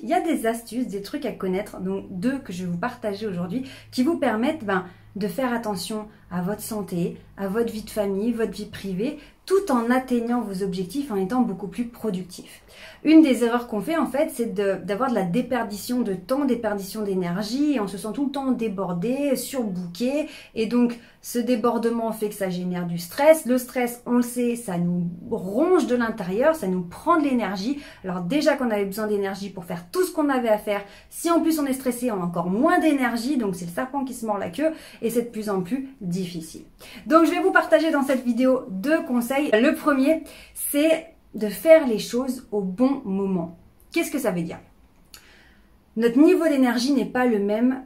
il y a des astuces, des trucs à connaître, donc 2 que je vais vous partager aujourd'hui, qui vous permettent de faire attention à votre santé, à votre vie de famille, votre vie privée, tout en atteignant vos objectifs, en étant beaucoup plus productif. Une des erreurs qu'on fait en fait, c'est d'avoir de la déperdition de temps, déperdition d'énergie, et on se sent tout le temps débordé, surbooké, et donc ce débordement fait que ça génère du stress. Le stress, on le sait, ça nous ronge de l'intérieur, ça nous prend de l'énergie. Alors déjà qu'on avait besoin d'énergie pour faire tout ce qu'on avait à faire, si en plus on est stressé, on a encore moins d'énergie, donc c'est le serpent qui se mord la queue, et c'est de plus en plus difficile. Donc je vais vous partager dans cette vidéo 2 conseils. Le premier, c'est de faire les choses au bon moment. Qu'est-ce que ça veut dire? Notre niveau d'énergie n'est pas le même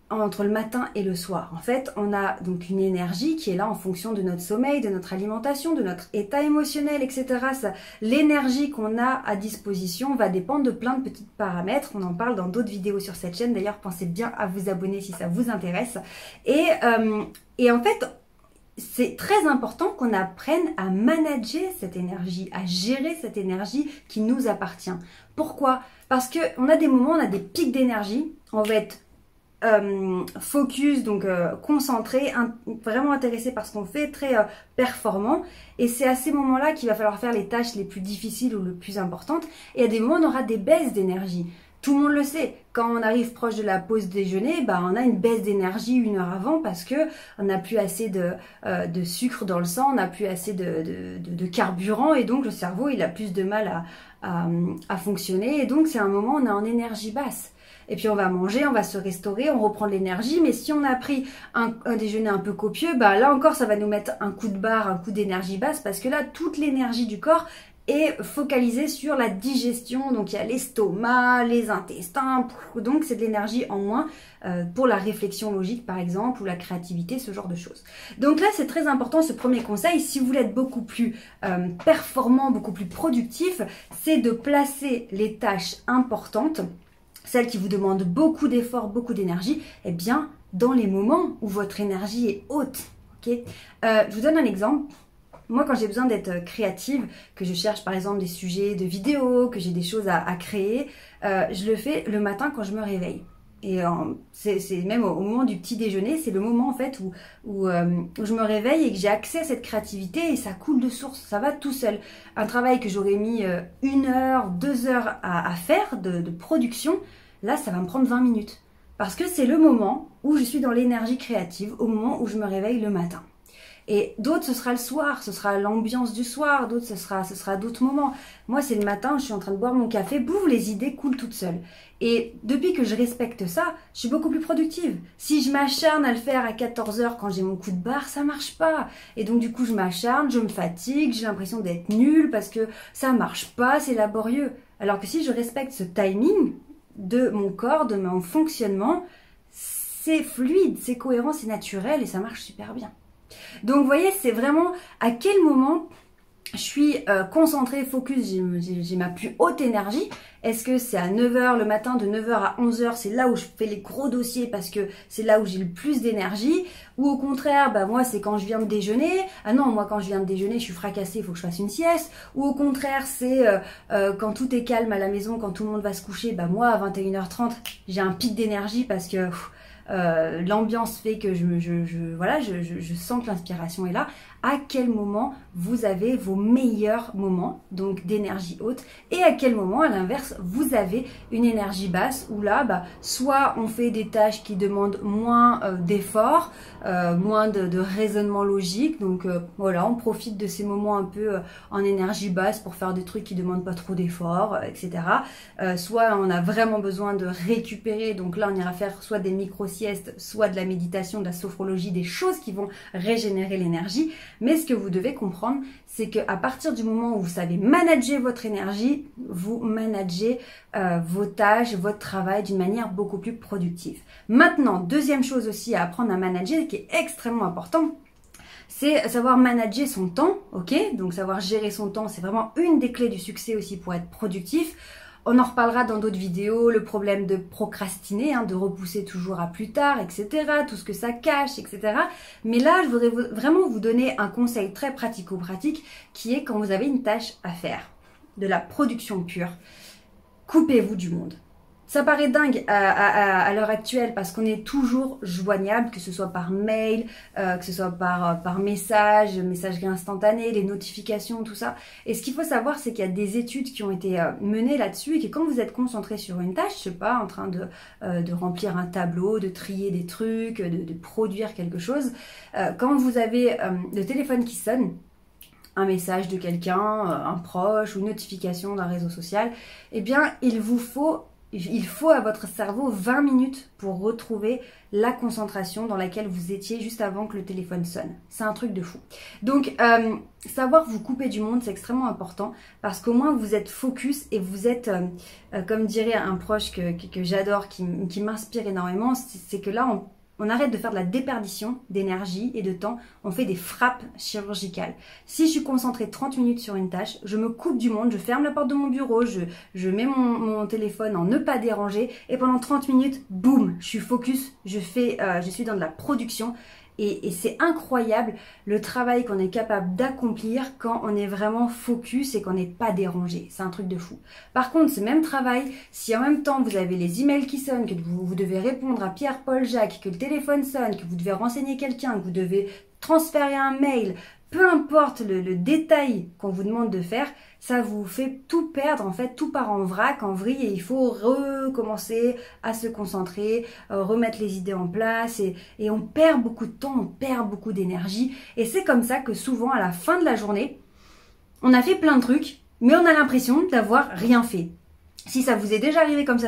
entre le matin et le soir. En fait, on a donc une énergie qui est là en fonction de notre sommeil, de notre alimentation, de notre état émotionnel, etc. L'énergie qu'on a à disposition va dépendre de plein de petits paramètres. On en parle dans d'autres vidéos sur cette chaîne. D'ailleurs, pensez bien à vous abonner si ça vous intéresse. Et en fait, c'est très important qu'on apprenne à manager cette énergie, à gérer cette énergie qui nous appartient. Pourquoi? Parce qu'on a des moments, on a des pics d'énergie, on va être focus, donc concentré, vraiment intéressé par ce qu'on fait, très performant. Et c'est à ces moments-là qu'il va falloir faire les tâches les plus difficiles ou les plus importantes. Et à des moments, on aura des baisses d'énergie. Tout le monde le sait, quand on arrive proche de la pause déjeuner, on a une baisse d'énergie 1 heure avant parce que on n'a plus assez de sucre dans le sang, on n'a plus assez de carburant et donc le cerveau il a plus de mal à fonctionner et donc c'est un moment où on est en énergie basse. Et puis on va manger, on va se restaurer, on reprend de l'énergie, mais si on a pris un déjeuner un peu copieux, là encore ça va nous mettre un coup de barre, un coup d'énergie basse parce que là toute l'énergie du corps est focalisé sur la digestion, donc il y a l'estomac, les intestins, donc c'est de l'énergie en moins pour la réflexion logique par exemple, ou la créativité, ce genre de choses. Donc là c'est très important ce premier conseil, si vous voulez être beaucoup plus performant, beaucoup plus productif, c'est de placer les tâches importantes, celles qui vous demandent beaucoup d'efforts, beaucoup d'énergie, eh bien dans les moments où votre énergie est haute. Okay, je vous donne un exemple. Moi, quand j'ai besoin d'être créative, que je cherche par exemple des sujets de vidéos, que j'ai des choses à créer, je le fais le matin quand je me réveille. Et c'est même au moment du petit déjeuner, c'est le moment en fait où je me réveille et que j'ai accès à cette créativité et ça coule de source, ça va tout seul. Un travail que j'aurais mis 1 heure, 2 heures à faire de production, là ça va me prendre 20 minutes. Parce que c'est le moment où je suis dans l'énergie créative, au moment où je me réveille le matin. Et d'autres, ce sera le soir, ce sera l'ambiance du soir, d'autres, ce sera d'autres moments. Moi, c'est le matin, je suis en train de boire mon café, boum, les idées coulent toutes seules. Et depuis que je respecte ça, je suis beaucoup plus productive. Si je m'acharne à le faire à 14 h quand j'ai mon coup de barre, ça marche pas. Et donc, du coup, je m'acharne, je me fatigue, j'ai l'impression d'être nulle parce que ça marche pas, c'est laborieux. Alors que si je respecte ce timing de mon corps, de mon fonctionnement, c'est fluide, c'est cohérent, c'est naturel et ça marche super bien. Donc vous voyez, c'est vraiment à quel moment je suis concentrée, focus, j'ai ma plus haute énergie. Est-ce que c'est à 9 h le matin, de 9 h à 11 h, c'est là où je fais les gros dossiers parce que c'est là où j'ai le plus d'énergie? Ou au contraire, moi c'est quand je viens de déjeuner. Ah non, moi quand je viens de déjeuner, je suis fracassée, il faut que je fasse une sieste. Ou au contraire, c'est quand tout est calme à la maison, quand tout le monde va se coucher, moi à 21 h 30, j'ai un pic d'énergie parce que l'ambiance fait que je sens que l'inspiration est là. À quel moment vous avez vos meilleurs moments donc d'énergie haute et à quel moment à l'inverse vous avez une énergie basse où là soit on fait des tâches qui demandent moins d'efforts, moins de raisonnement logique, donc voilà, on profite de ces moments un peu en énergie basse pour faire des trucs qui demandent pas trop d'efforts, etc. Soit on a vraiment besoin de récupérer, donc là on ira faire soit des micro-siestes, soit de la méditation, de la sophrologie, des choses qui vont régénérer l'énergie. Mais ce que vous devez comprendre, c'est qu'à partir du moment où vous savez manager votre énergie, vous managez vos tâches, votre travail d'une manière beaucoup plus productive. Maintenant, deuxième chose aussi à apprendre à manager, qui est extrêmement important, c'est savoir manager son temps, ok? Donc savoir gérer son temps, c'est vraiment une des clés du succès aussi pour être productif. On en reparlera dans d'autres vidéos, le problème de procrastiner, de repousser toujours à plus tard, etc. Tout ce que ça cache, etc. Mais là, je voudrais vraiment vous donner un conseil très pratico-pratique qui est quand vous avez une tâche à faire, de la production pure, coupez-vous du monde. ça paraît dingue à l'heure actuelle parce qu'on est toujours joignable, que ce soit par mail, que ce soit par messagerie instantanée, les notifications, tout ça. Et ce qu'il faut savoir, c'est qu'il y a des études qui ont été menées là-dessus et que quand vous êtes concentré sur une tâche, je sais pas, en train de remplir un tableau, de trier des trucs, de produire quelque chose, quand vous avez le téléphone qui sonne, un message de quelqu'un, un proche ou une notification d'un réseau social, eh bien il faut à votre cerveau 20 minutes pour retrouver la concentration dans laquelle vous étiez juste avant que le téléphone sonne. C'est un truc de fou. Donc, savoir vous couper du monde, c'est extrêmement important parce qu'au moins vous êtes focus et vous êtes, comme dirait un proche que j'adore, qui m'inspire énormément, c'est que là, on arrête de faire de la déperdition d'énergie et de temps, on fait des frappes chirurgicales. Si je suis concentrée 30 minutes sur une tâche, je me coupe du monde, je ferme la porte de mon bureau, je mets mon téléphone en ne pas déranger et pendant 30 minutes, boum, je suis focus, je suis dans de la production. Et c'est incroyable le travail qu'on est capable d'accomplir quand on est vraiment focus et qu'on n'est pas dérangé. C'est un truc de fou. Par contre, ce même travail, si en même temps vous avez les emails qui sonnent, que vous devez répondre à Pierre, Paul, Jacques, que le téléphone sonne, que vous devez renseigner quelqu'un, que vous devez transférer un mail, peu importe le détail qu'on vous demande de faire, ça vous fait tout perdre, en fait, tout part en vrac, en vrille, et il faut recommencer à se concentrer, remettre les idées en place, et on perd beaucoup de temps, on perd beaucoup d'énergie, et c'est comme ça que souvent, à la fin de la journée, on a fait plein de trucs, mais on a l'impression d'avoir rien fait. Si ça vous est déjà arrivé comme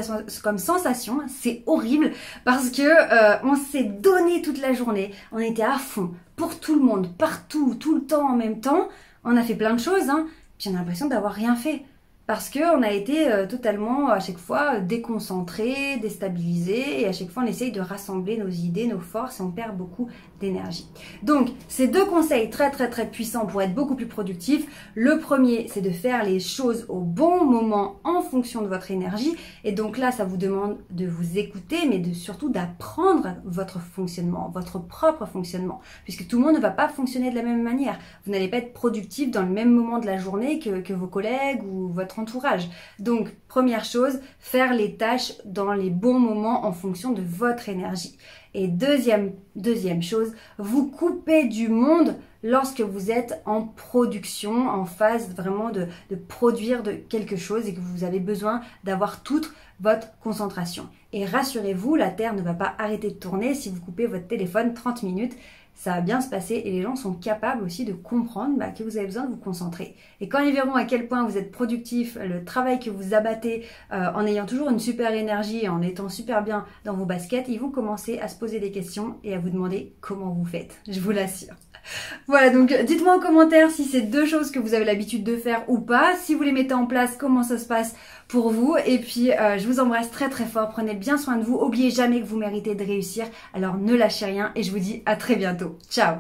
sensation, c'est horrible parce que on s'est donné toute la journée, on était à fond pour tout le monde, partout, tout le temps en même temps. On a fait plein de choses, hein, puis on a l'impression d'avoir rien fait parce que on a été totalement à chaque fois déconcentré, déstabilisé et à chaque fois on essaye de rassembler nos idées, nos forces et on perd beaucoup d'énergie. Donc, ces deux conseils très puissants pour être beaucoup plus productif. Le premier, c'est de faire les choses au bon moment en fonction de votre énergie. Et donc là, ça vous demande de vous écouter, mais surtout d'apprendre votre fonctionnement, votre propre fonctionnement. Puisque tout le monde ne va pas fonctionner de la même manière. Vous n'allez pas être productif dans le même moment de la journée que vos collègues ou votre entourage. Donc, première chose, faire les tâches dans les bons moments en fonction de votre énergie. Et deuxième chose, vous coupez du monde lorsque vous êtes en production, en phase vraiment de produire de quelque chose et que vous avez besoin d'avoir toute votre concentration. Et rassurez-vous, la Terre ne va pas arrêter de tourner si vous coupez votre téléphone 30 minutes. Ça va bien se passer et les gens sont capables aussi de comprendre que vous avez besoin de vous concentrer. Et quand ils verront à quel point vous êtes productif, le travail que vous abattez en ayant toujours une super énergie et en étant super bien dans vos baskets, ils vont commencer à se poser des questions et à vous demander comment vous faites. Je vous l'assure. Voilà, donc dites-moi en commentaire si c'est deux choses que vous avez l'habitude de faire ou pas. Si vous les mettez en place, comment ça se passe pour vous. Et puis, je vous embrasse très fort. Prenez bien soin de vous. N'oubliez jamais que vous méritez de réussir. Alors, ne lâchez rien et je vous dis à très bientôt. Ciao!